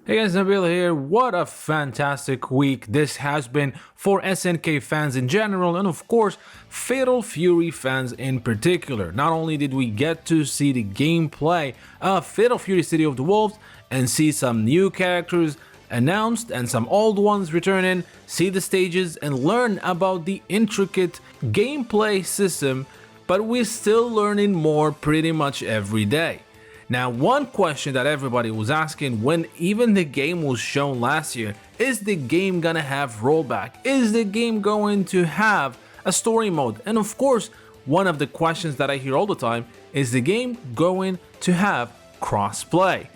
Hey guys, Nabil here. What a fantastic week this has been for SNK fans in general and of course Fatal Fury fans in particular. Not only did we get to see the gameplay of Fatal Fury City of the Wolves and see some new characters announced and some old ones returning, see the stages and learn about the intricate gameplay system, but we're still learning more pretty much every day. Now, one question that everybody was asking when even the game was shown last year, is the game gonna have rollback? Is the game going to have a story mode? And of course, one of the questions that I hear all the time, is the game going to have crossplay?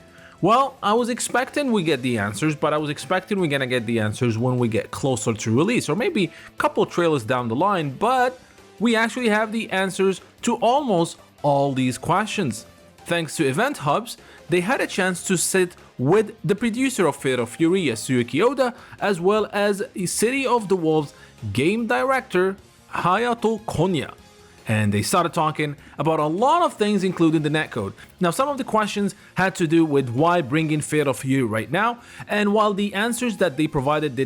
Well, I was expecting we get the answers, but I was expecting we're gonna get the answers when we get closer to release, or maybe a couple trailers down the line, but we actually have the answers to almost all these questions. Thanks to Eventhubs, they had a chance to sit with the producer of Fatal Fury, Yasuaki Oda, as well as City of the Wolves game director, Hayato Konya. And they started talking about a lot of things, including the netcode. Now, some of the questions had to do with why bring in Fatal Fury right now, and while the answers that they provided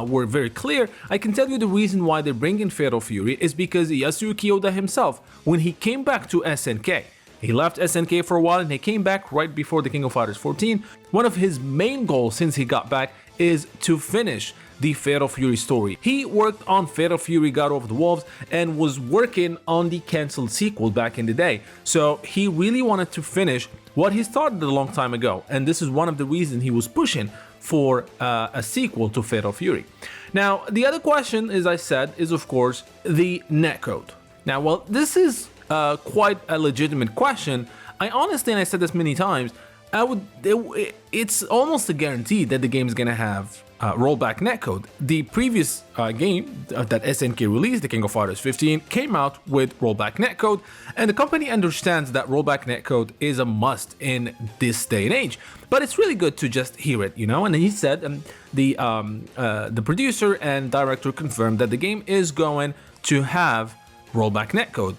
were very clear, I can tell you the reason why they're bringing Fatal Fury is because Yasuaki Oda himself, when he came back to SNK, he left SNK for a while and he came back right before the King of Fighters 14. One of his main goals since he got back is to finish the Fatal Fury story. He worked on Fatal Fury God of the Wolves and was working on the cancelled sequel back in the day. So he really wanted to finish what he started a long time ago. And this is one of the reasons he was pushing for a sequel to Fatal Fury. Now, the other question, as I said, is of course the netcode. Now, well, this is quite a legitimate question. I honestly, and I said this many times, it's almost a guarantee that the game is gonna have rollback netcode. The previous game that SNK released, the King of Fighters 15, came out with rollback netcode, and the company understands that rollback netcode is a must in this day and age. But it's really good to just hear it, you know. And he said, the producer and director confirmed that the game is going to have rollback netcode.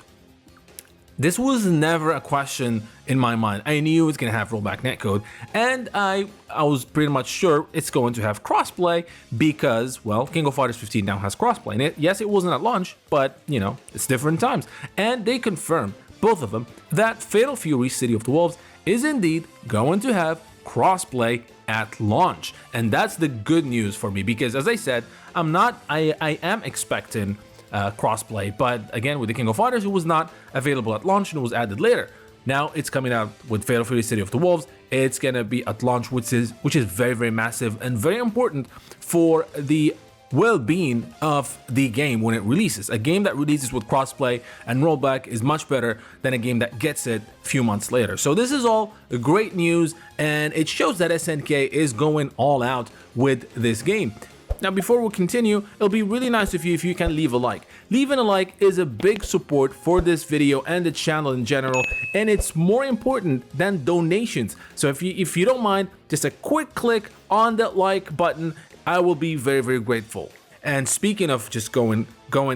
This was never a question in my mind. I knew it's gonna have rollback netcode, and I was pretty much sure it's going to have crossplay because, well, King of Fighters 15 now has crossplay in it. Yes, it wasn't at launch, but you know, it's different times. And they confirmed, both of them, that Fatal Fury City of the Wolves is indeed going to have crossplay at launch. And that's the good news for me because, as I said, I am expecting crossplay, but again, with the King of Fighters, it was not available at launch and it was added later. Now it's coming out with Fatal Fury City of the Wolves. It's gonna be at launch, which is very, very massive and very important for the well-being of the game when it releases. A game that releases with crossplay and rollback is much better than a game that gets it a few months later. So this is all great news, and it shows that SNK is going all out with this game. Now, before we continue, it'll be really nice if you can leave a like. Leaving a like is a big support for this video and the channel in general, and it's more important than donations. So if you don't mind, just a quick click on that like button, I will be very, very grateful. And speaking of just going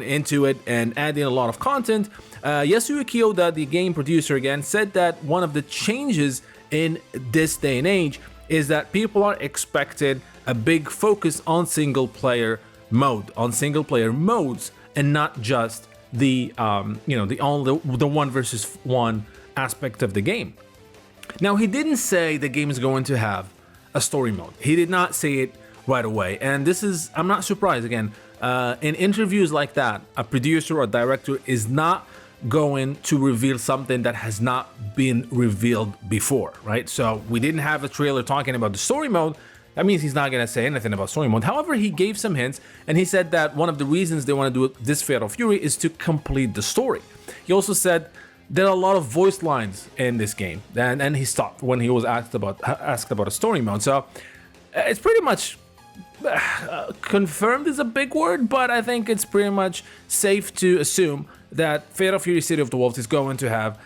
into it and adding a lot of content, Yasuaki Oda, the game producer again, said that one of the changes in this day and age is that people are expected a big focus on single player modes, and not just the the one versus one aspect of the game. Now, he didn't say the game is going to have a story mode. He did not say it right away, and I'm not surprised. Again, in interviews like that, a producer or director is not going to reveal something that has not been revealed before, right? So we didn't have a trailer talking about the story mode. That means he's not going to say anything about story mode. However, he gave some hints, and he said that one of the reasons they want to do this Fatal Fury is to complete the story. He also said there are a lot of voice lines in this game, and he stopped when he was asked about a story mode. So it's pretty much confirmed is a big word, but I think it's pretty much safe to assume that Fatal Fury City of the Wolves is going to have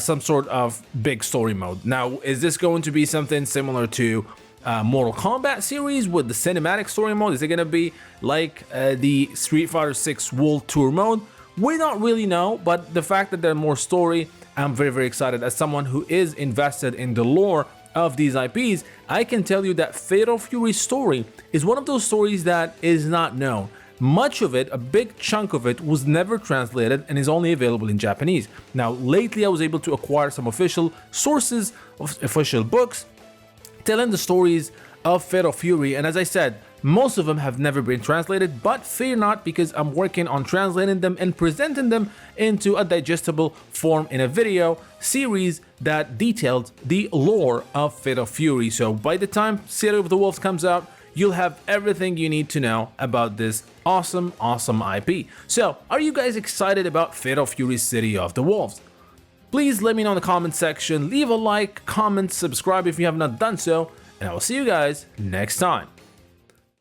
some sort of big story mode. Now, is this going to be something similar to Mortal Kombat series with the cinematic story mode? Is it going to be like the Street Fighter 6 World Tour mode? We don't really know, but the fact that there's more story, I'm very, very excited as someone who is invested in the lore of these IPs, I can tell you that Fatal Fury's story is one of those stories that is not known. Much of it, a big chunk of it, was never translated and is only available in Japanese. Now, lately I was able to acquire some official sources, official books, telling the stories of Fatal Fury, and as I said, most of them have never been translated, but fear not, because I'm working on translating them and presenting them into a digestible form in a video series that details the lore of Fatal Fury. So by the time City of the Wolves comes out, you'll have everything you need to know about this awesome IP. So, are you guys excited about Fatal Fury City of the Wolves? Please let me know in the comment section, leave a like, comment, subscribe if you have not done so, and I will see you guys next time.